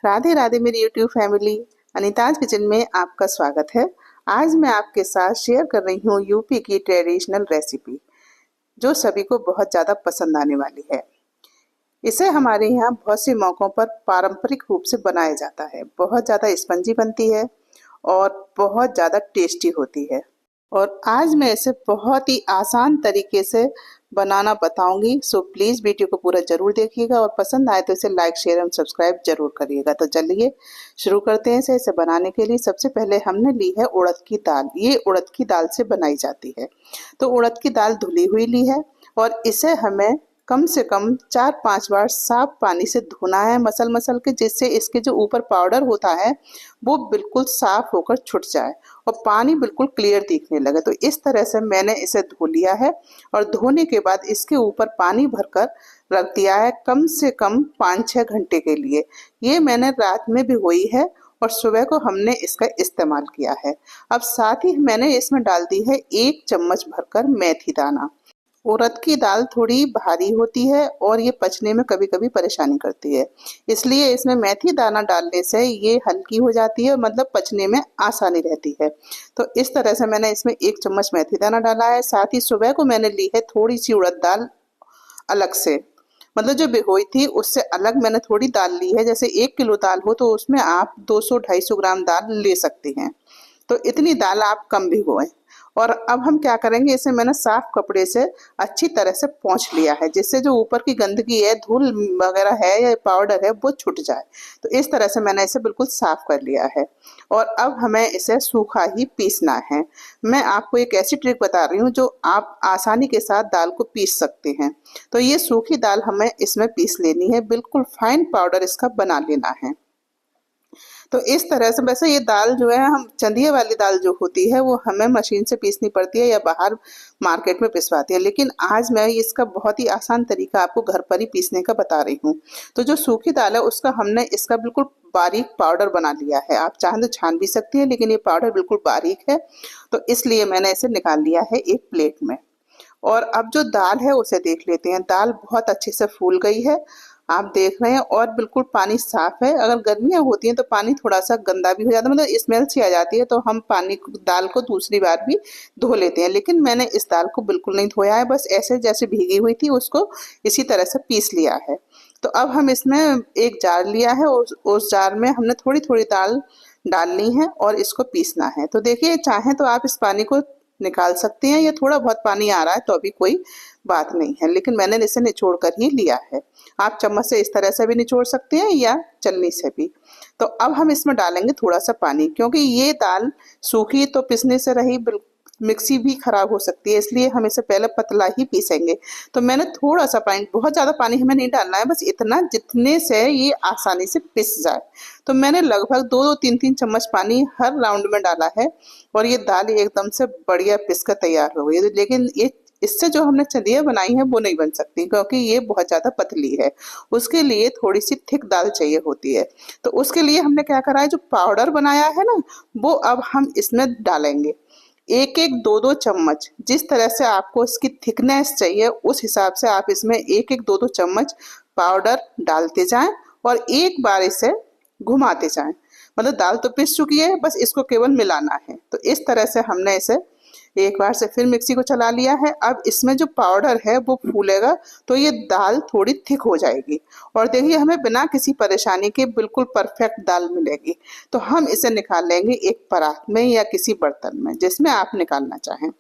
राधे राधे मेरी YouTube family. अनीताज kitchen में आपका स्वागत है। आज मैं आपके साथ शेयर कर रही हूँ यूपी की ट्रेडिशनल रेसिपी जो सभी को बहुत ज़्यादा पसंद आने वाली है। इसे हमारे यहाँ बहुत से मौक़ों पर पारंपरिक रूप से बनाया जाता है। बहुत ज़्यादा स्पंजी बनती है और बहुत ज़्यादा टेस्टी होती है। और आज मैं इसे बहुत ही आसान तरीके से बनाना बताऊंगी। सो प्लीज़ वीडियो को पूरा ज़रूर देखिएगा और पसंद आए तो इसे लाइक शेयर एवं सब्सक्राइब जरूर करिएगा। तो चलिए शुरू करते हैं। इसे बनाने के लिए सबसे पहले हमने ली है उड़द की दाल। ये उड़द की दाल से बनाई जाती है। तो उड़द की दाल धुली हुई ली है और इसे हमें कम से कम 4-5 बार साफ पानी से धोना है मसल मसल के, जिससे इसके जो ऊपर पाउडर होता है वो बिल्कुल साफ होकर छुट जाए और पानी बिल्कुल क्लियर दिखने लगे। तो इस तरह से मैंने इसे धो लिया है और धोने के बाद इसके ऊपर पानी भरकर रख दिया है कम से कम 5-6 घंटे के लिए। ये मैंने रात में भिगोई है और सुबह को हमने इसका इस्तेमाल किया है। अब साथ ही मैंने इसमें डाल दी है 1 चम्मच भरकर मेथी दाना। उड़द की दाल थोड़ी भारी होती है और ये पचने में कभी कभी परेशानी करती है, इसलिए इसमें मेथी दाना डालने से ये हल्की हो जाती है, मतलब पचने में आसानी रहती है। तो इस तरह से मैंने इसमें 1 चम्मच मेथी दाना डाला है। साथ ही सुबह को मैंने ली है थोड़ी सी उड़द दाल अलग से, मतलब जो भिगोई थी उससे अलग मैंने थोड़ी दाल ली है। जैसे 1 किलो दाल हो तो उसमें आप 200-250 ग्राम दाल ले सकते हैं। तो इतनी दाल आप कम भिगोएं। और अब हम क्या करेंगे, इसे मैंने साफ कपड़े से अच्छी तरह से पोंछ लिया है, जिससे जो ऊपर की गंदगी है, धूल वगैरह है या पाउडर है, वो छूट जाए। तो इस तरह से मैंने इसे बिल्कुल साफ कर लिया है और अब हमें इसे सूखा ही पीसना है। मैं आपको एक ऐसी ट्रिक बता रही हूँ जो आप आसानी के साथ दाल को पीस सकते हैं। तो ये सूखी दाल हमें इसमें पीस लेनी है, बिल्कुल फाइन पाउडर इसका बना लेना है। तो इस तरह से, वैसे ये दाल जो है, हम चंदिये वाली दाल जो होती है वो हमें मशीन से पीसनी पड़ती है या बाहर मार्केट में पिसवाती है, लेकिन आज मैं इसका बहुत ही आसान तरीका आपको घर पर ही पीसने का बता रही हूँ। तो जो सूखी दाल है उसका हमने इसका बिल्कुल बारीक पाउडर बना लिया है। आप चाहें तो छान भी सकती है, लेकिन ये पाउडर बिल्कुल बारीक है, तो इसलिए मैंने इसे निकाल लिया है एक प्लेट में। और अब जो दाल है उसे देख लेते हैं। दाल बहुत अच्छे से फूल गई है, आप देख रहे हैं, और बिल्कुल पानी साफ है। अगर गर्मियाँ होती हैं तो पानी थोड़ा सा गंदा भी हो जाता है, मतलब स्मेल सी आ जाती है, तो हम दाल को दूसरी बार भी धो लेते हैं। लेकिन मैंने इस दाल को बिल्कुल नहीं धोया है, बस ऐसे जैसे भीगी हुई थी उसको इसी तरह से पीस लिया है। तो अब हम इसमें एक जार लिया है, उस जार में हमने थोड़ी थोड़ी दाल डालनी है और इसको पीसना है। तो देखिए, चाहें तो आप इस पानी को निकाल सकते हैं, या थोड़ा बहुत पानी आ रहा है तो अभी कोई बात नहीं है, लेकिन मैंने इसे निचोड़ कर ही लिया है। आप चम्मच से इस तरह से भी निचोड़ सकते हैं या छलनी से भी। तो अब हम इसमें डालेंगे थोड़ा सा पानी, क्योंकि ये दाल सूखी तो पिसने से रही मिक्सी भी खराब हो सकती है, इसलिए हम इसे पहले पतला ही पीसेंगे। तो मैंने थोड़ा सा पानी, बहुत ज़्यादा पानी हमें नहीं डालना है, बस इतना जितने से ये आसानी से पिस जाए। तो मैंने लगभग 2-2, 3-3 चम्मच पानी हर राउंड में डाला है और ये दाल एकदम से बढ़िया पिस कर तैयार हो गई। लेकिन ये इससे जो हमने चंदिया बनाई है वो नहीं बन सकती, क्योंकि ये बहुत ज़्यादा पतली है। उसके लिए थोड़ी सी थिक दाल चाहिए होती है। तो उसके लिए हमने क्या करा है, जो पाउडर बनाया है ना, वो अब हम इसमें डालेंगे 1-1, 2-2 चम्मच। जिस तरह से आपको इसकी थिकनेस चाहिए उस हिसाब से आप इसमें 1-1, 2-2 चम्मच पाउडर डालते जाएं और एक बार इसे घुमाते जाएं। मतलब दाल तो पिस चुकी है, बस इसको केवल मिलाना है। तो इस तरह से हमने इसे एक बार से फिर मिक्सी को चला लिया है। अब इसमें जो पाउडर है वो फूलेगा तो ये दाल थोड़ी थिक हो जाएगी और देखिए हमें बिना किसी परेशानी के बिल्कुल परफेक्ट दाल मिलेगी। तो हम इसे निकाल लेंगे एक परात में या किसी बर्तन में, जिसमें आप निकालना चाहें।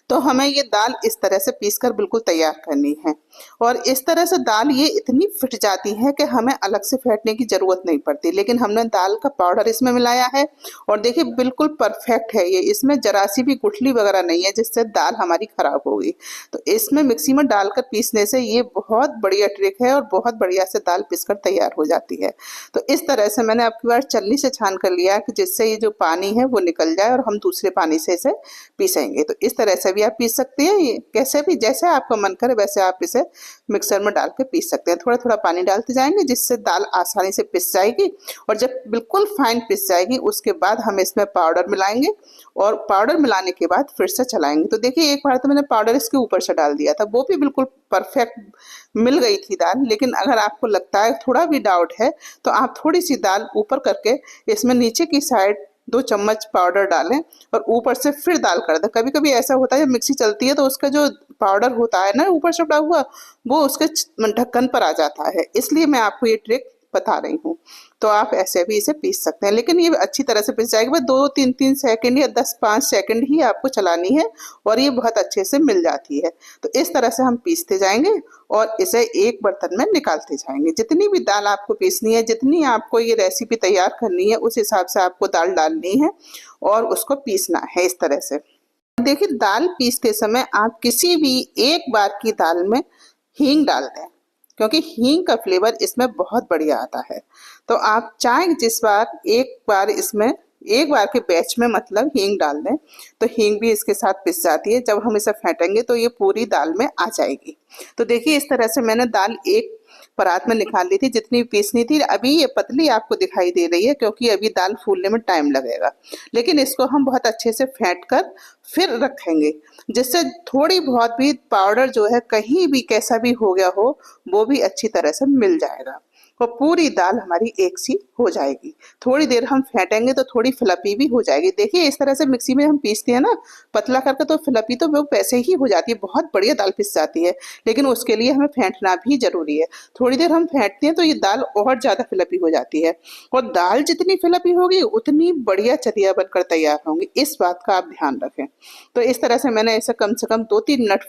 तो हमें ये दाल इस तरह से पीसकर बिल्कुल तैयार करनी है और इस तरह से दाल ये इतनी फिट जाती है कि हमें अलग से फेंटने की जरूरत नहीं पड़ती। लेकिन हमने दाल का पाउडर इसमें मिलाया है और देखिए बिल्कुल परफेक्ट है ये, इसमें जरा सी भी गुठली वगैरह नहीं है जिससे दाल हमारी खराब होगी। तो इसमें मिक्सी में डालकर पीसने से ये बहुत बढ़िया ट्रिक है और बहुत बढ़िया से दाल पीसकर तैयार हो जाती है। तो इस तरह से मैंने आपकी बार छलनी से छान कर लिया कि जिससे ये जो पानी है वो निकल जाए और हम दूसरे पानी से इसे पीसेंगे। तो इस तरह से भी आप पीस सकते हैं, कैसे भी जैसे आपका मन करे वैसे आप इसे मिक्सर में डाल के पीस सकते हैं। थोड़ा थोड़ा पानी डालते जाएंगे जिससे दाल आसानी से पिस जाएगी, और जब बिल्कुल फाइन पिस जाएगी उसके बाद हम इसमें पाउडर मिलाएंगे, और पाउडर मिलाने के बाद फिर से चलाएंगे। तो देखिए एक बार तो मैंने पाउडर इसके ऊपर से डाल दिया था, वो भी बिल्कुल परफेक्ट मिल गई थी दाल। लेकिन अगर आपको लगता है थोड़ा भी डाउट है तो आप थोड़ी सी दाल ऊपर करके इसमें नीचे की साइड 2 चम्मच पाउडर डालें और ऊपर से फिर दाल कर दें। कभी कभी ऐसा होता है जब मिक्सी चलती है तो उसका जो पाउडर होता है ना ऊपर से उड़ा हुआ, वो उसके ढक्कन पर आ जाता है, इसलिए मैं आपको ये ट्रिक बता रही हूँ। तो आप ऐसे भी इसे पीस सकते हैं, लेकिन ये अच्छी तरह से पिस जाएगी। बस 2-3 सेकंड या 10-5 सेकंड ही आपको चलानी है और ये बहुत अच्छे से मिल जाती है। तो इस तरह से हम पीसते जाएंगे और इसे एक बर्तन में निकालते जाएंगे। जितनी भी दाल आपको पीसनी है, जितनी आपको ये रेसिपी तैयार करनी है, उस हिसाब से आपको दाल डालनी है और उसको पीसना है इस तरह से। देखिए दाल पीसते समय आप किसी भी एक बार की दाल में हींग डाल दें, क्योंकि हींग का फ्लेवर इसमें बहुत बढ़िया आता है। तो आप चाहें जिस बार एक बार इसमें एक बार के बैच में मतलब हींग डाल दें तो हींग भी इसके साथ पिस जाती है। जब हम इसे फेंटेंगे तो ये पूरी दाल में आ जाएगी। तो देखिए इस तरह से मैंने दाल एक परात में निकाल ली थी जितनी पीसनी थी। अभी ये पतली आपको दिखाई दे रही है क्योंकि अभी दाल फूलने में टाइम लगेगा, लेकिन इसको हम बहुत अच्छे से फेंट कर फिर रखेंगे, जिससे थोड़ी बहुत भी पाउडर जो है कहीं भी कैसा भी हो गया हो वो भी अच्छी तरह से मिल जाएगा और पूरी दाल हमारी एक सी हो जाएगी। थोड़ी देर हम फेंटेंगे तो थोड़ी फ्लपी भी हो जाएगी। देखिए इस तरह से मिक्सी में हम पीसते हैं ना पतला करके, तो फ्लपी तो वो वैसे ही हो जाती है, बहुत बढ़िया दाल पिस जाती है, लेकिन उसके लिए हमें फेंटना भी जरूरी है। थोड़ी देर हम फेंटते हैं तो ये दाल और ज्यादा फ्लपी हो जाती है, और दाल जितनी फ्लपी होगी उतनी बढ़िया चदिया बनकर तैयार होंगी। इस बात का आप ध्यान रखें। तो इस तरह से मैंने इसे कम से कम 2-3 मिनट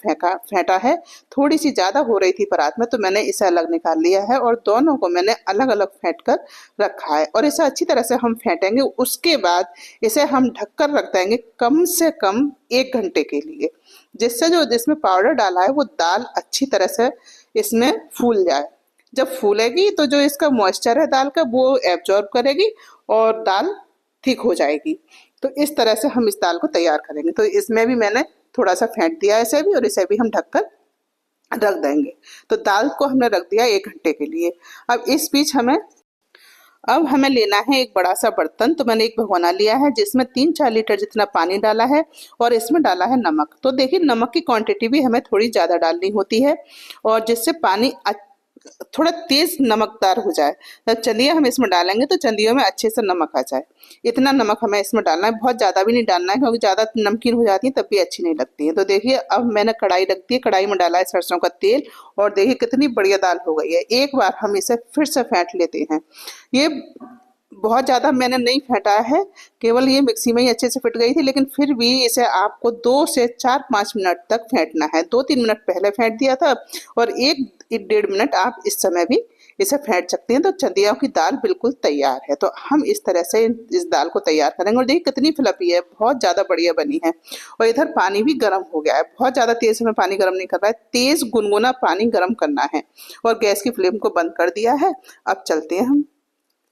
फेंटा है। थोड़ी सी ज्यादा हो रही थी परात में तो मैंने इसे अलग निकाल लिया है और दोनों को मैंने अलग अलग फेंट कर रखा है, और इसे अच्छी तरह से हम फेंटेंगे। उसके बाद इसे हम ढककर रख देंगे कम से कम 1 घंटे के लिए, जिससे जो जिसमें पाउडर डाला है वो दाल अच्छी तरह से इसमें फूल जाए। जब फूलेगी तो जो इसका मॉइस्चर है दाल का वो एब्जॉर्ब करेगी और दाल ठीक हो जाएगी। तो इस तरह से हम इस दाल को तैयार करेंगे। तो इसमें भी मैंने थोड़ा सा फेंट दिया है इसे भी, और इसे भी हम ढककर रख देंगे। तो दाल को हमने रख दिया 1 घंटे के लिए। अब हमें लेना है एक बड़ा सा बर्तन। तो मैंने एक भगोना लिया है जिसमें 3-4 लीटर जितना पानी डाला है और इसमें डाला है नमक। तो देखिए नमक की क्वांटिटी भी हमें थोड़ी ज़्यादा डालनी होती है, और जिससे पानी थोड़ा तेज नमकदार हो जाए। जब चंदिया हम इसमें डालेंगे तो चंदियों में अच्छे से नमक आ जाए, इतना नमक हमें इसमें डालना है। बहुत ज़्यादा भी नहीं डालना है क्योंकि ज़्यादा नमकीन हो जाती है तब भी अच्छी नहीं लगती है। तो देखिए अब मैंने कढ़ाई रख दी है, कढ़ाई में डाला है सरसों का तेल, और देखिए कितनी बढ़िया दाल हो गई है। एक बार हम इसे फिर से फेंट लेते हैं। ये बहुत ज़्यादा मैंने नहीं फेंटा है, केवल ये मिक्सी में ही अच्छे से फिट गई थी, लेकिन फिर भी इसे आपको 2 से 4-5 मिनट तक फेंटना है। 2-3 मिनट पहले फेंट दिया था और 1-1.5 मिनट आप इस समय भी इसे फेंट सकते हैं। तो चंदियों की दाल बिल्कुल तैयार है। तो हम इस तरह से इस दाल को तैयार करेंगे, और देखिए कितनी फ्लपी है, बहुत ज़्यादा बढ़िया बनी है। और इधर पानी भी गर्म हो गया है, बहुत ज़्यादा तेज़ हमें पानी गर्म नहीं करना है, तेज़ गुनगुना पानी गर्म करना है, और गैस की फ्लेम को बंद कर दिया है। अब चलते हैं हम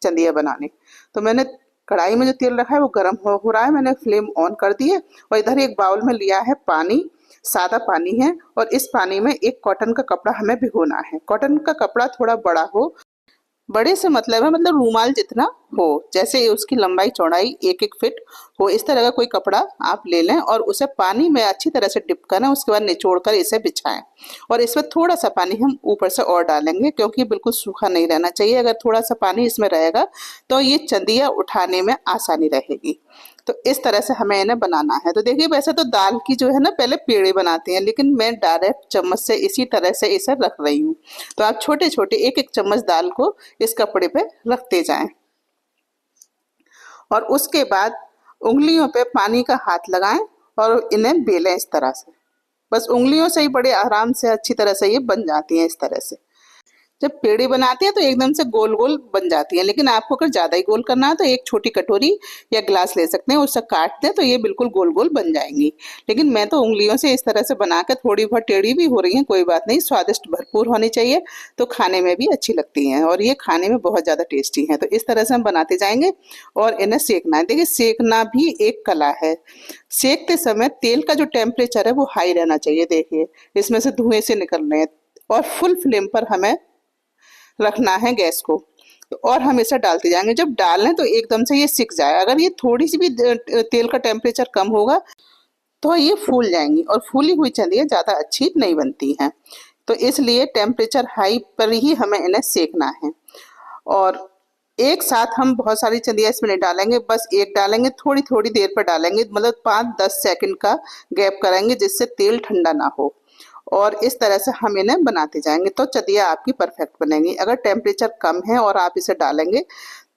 चंदिया बनाने। तो मैंने कढ़ाई में जो तेल रखा है वो गर्म हो रहा है, मैंने फ्लेम ऑन कर दी है, और इधर एक बाउल में लिया है पानी, सादा पानी है, और इस पानी में एक कॉटन का कपड़ा हमें भिगोना है। कॉटन का कपड़ा थोड़ा बड़ा हो, बड़े से मतलब है मतलब रूमाल जितना हो, जैसे उसकी लंबाई चौड़ाई 1-1 फीट हो, इस तरह का कोई कपड़ा आप ले लें और उसे पानी में अच्छी तरह से डिप करें। उसके बाद निचोड़ कर इसे बिछाएं, और इसमें थोड़ा सा पानी हम ऊपर से और डालेंगे क्योंकि बिल्कुल सूखा नहीं रहना चाहिए। अगर थोड़ा सा पानी इसमें रहेगा तो ये चंदिया उठाने में आसानी रहेगी। तो इस तरह से हमें इन्हें बनाना है। तो देखिए वैसे तो दाल की जो है ना पहले पेड़े बनाते हैं, लेकिन मैं डायरेक्ट चम्मच से इसी तरह से इसे रख रही हूँ। तो आप छोटे छोटे 1-1 चम्मच दाल को इस कपड़े पे रखते जाएं, और उसके बाद उंगलियों पे पानी का हाथ लगाएं और इन्हें बेलें इस तरह से। बस उंगलियों से ही बड़े आराम से अच्छी तरह से ये बन जाती हैं इस तरह से। जब पेड़े बनाते हैं तो एकदम से गोल गोल बन जाती है, लेकिन आपको अगर ज़्यादा ही गोल करना है तो एक छोटी कटोरी या ग्लास ले सकते हैं, उससे काट दें तो ये बिल्कुल गोल गोल बन जाएंगी। लेकिन मैं तो उंगलियों से इस तरह से बना के, थोड़ी बहुत टेढ़ी भी हो रही हैं कोई बात नहीं, स्वादिष्ट भरपूर होनी चाहिए तो खाने में भी अच्छी लगती हैं और ये खाने में बहुत ज़्यादा टेस्टी हैं। तो इस तरह से हम बनाते जाएंगे और इन्हें सेकना है। देखिए सेकना भी एक कला है। सेकते समय तेल का जो टेम्परेचर है वो हाई रहना चाहिए। देखिए इसमें से धुएं से निकल रहे हैं और फुल फ्लेम पर हमें रखना है गैस को। और हम इसे डालते जाएंगे। जब डालें तो एकदम से ये सिक जाए। अगर ये थोड़ी सी भी तेल का टेम्परेचर कम होगा तो ये फूल जाएंगी और फूली हुई चंदियाँ ज़्यादा अच्छी नहीं बनती हैं। तो इसलिए टेम्परेचर हाई पर ही हमें इन्हें सेकना है। और एक साथ हम बहुत सारी चंदियाँ इसमें नहीं डालेंगे, बस एक डालेंगे, थोड़ी थोड़ी देर पर डालेंगे, मतलब 5-10 सेकंड का गैप करेंगे जिससे तेल ठंडा ना हो। और इस तरह से हम इन्हें बनाते जाएंगे तो चदिया आपकी परफेक्ट बनेगी। अगर टेम्परेचर कम है और आप इसे डालेंगे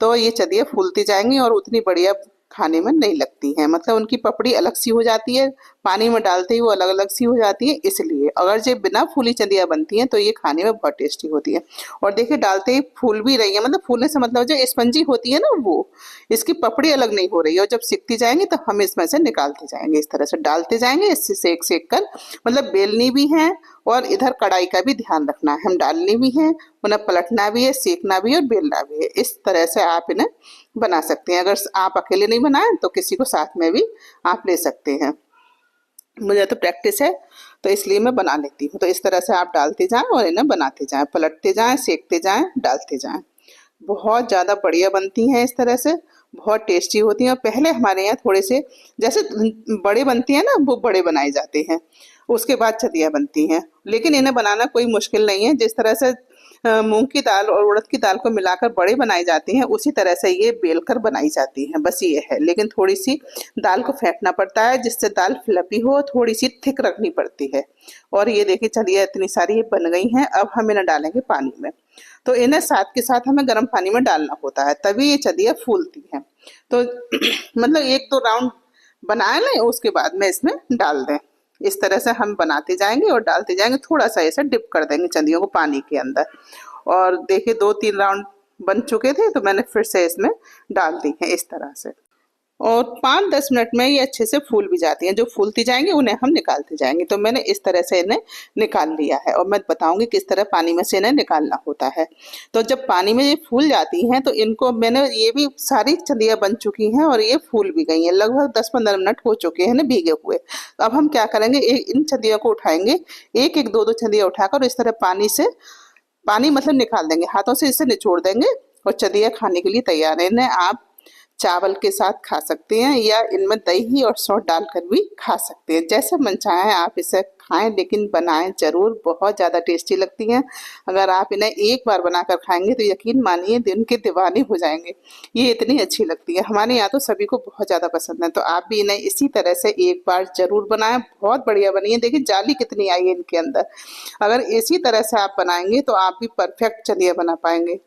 तो ये चदिया फूलती जाएंगी और उतनी बढ़िया खाने में नहीं लगती हैं, मतलब उनकी पपड़ी अलग सी हो जाती है, पानी में डालते ही वो अलग अलग सी हो जाती है। इसलिए अगर ये बिना फूली चंदियाँ बनती हैं तो ये खाने में बहुत टेस्टी होती है। और देखिए डालते ही फूल भी रही है, मतलब फूलने से मतलब जो स्पंजी होती है ना वो, इसकी पपड़ी अलग नहीं हो रही है। और जब सिकती जाएंगी तो हम इसमें से निकालते जाएंगे, इस तरह से डालते जाएंगे, इससे सेक सेक कर, मतलब बेलनी भी है और इधर कढ़ाई का भी ध्यान रखना है, हम डालनी भी है, उन्हें पलटना भी है, सेकना भी है और बेलना भी है। इस तरह से आप इन्हें बना सकते हैं। अगर आप अकेले नहीं बनाएं तो किसी को साथ में भी आप ले सकते हैं। मुझे तो प्रैक्टिस है तो इसलिए मैं बना लेती हूँ। तो इस तरह से आप डालते जाएं और इन्हें बनाते जाएं, पलटते जाएं, सेकते जाएं, डालते जाएं। बहुत ज़्यादा बढ़िया बनती हैं इस तरह से, बहुत टेस्टी होती हैं। और पहले हमारे यहाँ थोड़े से जैसे बड़े बनती हैं ना, वो बड़े बनाए जाते हैं, उसके बाद चदियाँ बनती हैं। लेकिन इन्हें बनाना कोई मुश्किल नहीं है। जिस तरह से मूंग की दाल और उड़द की दाल को मिलाकर बड़े बनाए जाते हैं, उसी तरह से ये बेलकर बनाई जाती हैं, बस ये है। लेकिन थोड़ी सी दाल को फेंटना पड़ता है जिससे दाल फ्लपी हो, थोड़ी सी थिक रखनी पड़ती है। और ये देखिए चलिए इतनी सारी ये बन गई हैं। अब हम इन्हें डालेंगे पानी में। तो इन्हें साथ के साथ हमें गर्म पानी में डालना होता है, तभी ये चदिया फूलती हैं। तो मतलब 1-2 राउंड बना लें उसके बाद में इसमें डाल दें। इस तरह से हम बनाते जाएंगे और डालते जाएंगे, थोड़ा सा ऐसा डिप कर देंगे चंदियों को पानी के अंदर। और देखिए 2-3 राउंड बन चुके थे तो मैंने फिर से इसमें डाल दी है इस तरह से। और 5-10 मिनट में ये अच्छे से फूल भी जाती हैं। जो फूलती जाएंगी उन्हें हम निकालते जाएंगे। तो मैंने इस तरह से इन्हें निकाल लिया है और मैं बताऊंगी किस तरह पानी में से इन्हें निकालना होता है। तो जब पानी में ये फूल जाती हैं तो इनको मैंने, ये भी सारी चंदियाँ बन चुकी हैं और ये फूल भी गई हैं, लगभग 10-15 मिनट हो चुके हैं ना भीगे हुए। तो अब हम क्या करेंगे, इन चंदियों को उठाएंगे, एक एक दो दो चंदियाँ उठाकर इस तरह पानी से, पानी मतलब निकाल देंगे, हाथों से इसे निचोड़ देंगे और चंदियाँ खाने के लिए तैयार है। इन्हें आप चावल के साथ खा सकते हैं या इनमें दही और सॉस डालकर भी खा सकते हैं, जैसे मन चाहे आप इसे खाएं, लेकिन बनाएं जरूर, बहुत ज़्यादा टेस्टी लगती हैं। अगर आप इन्हें एक बार बनाकर खाएंगे तो यकीन मानिए दिन के दीवाने हो जाएंगे, ये इतनी अच्छी लगती है। हमारे यहाँ तो सभी को बहुत ज़्यादा पसंद है। तो आप भी इन्हें इसी तरह से एक बार जरूर बनाएं, बहुत बढ़िया बनी है। देखिए जाली कितनी आई है इनके अंदर। अगर इसी तरह से आप बनाएंगे तो आप भी परफेक्ट चलिए बना पाएंगे।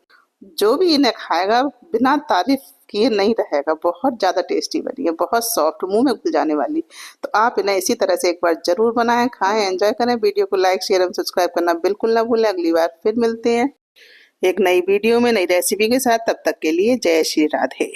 जो भी इन्हें खाएगा बिना तारीफ किए नहीं रहेगा। बहुत ज़्यादा टेस्टी बनी है, बहुत सॉफ्ट, मुंह में घुल जाने वाली। तो आप इन्हें इसी तरह से एक बार जरूर बनाएं, खाएं, एंजॉय करें। वीडियो को लाइक, शेयर एवं सब्सक्राइब करना बिल्कुल ना भूलें। अगली बार फिर मिलते हैं एक नई वीडियो में, नई रेसिपी के साथ। तब तक के लिए जय श्री राधे।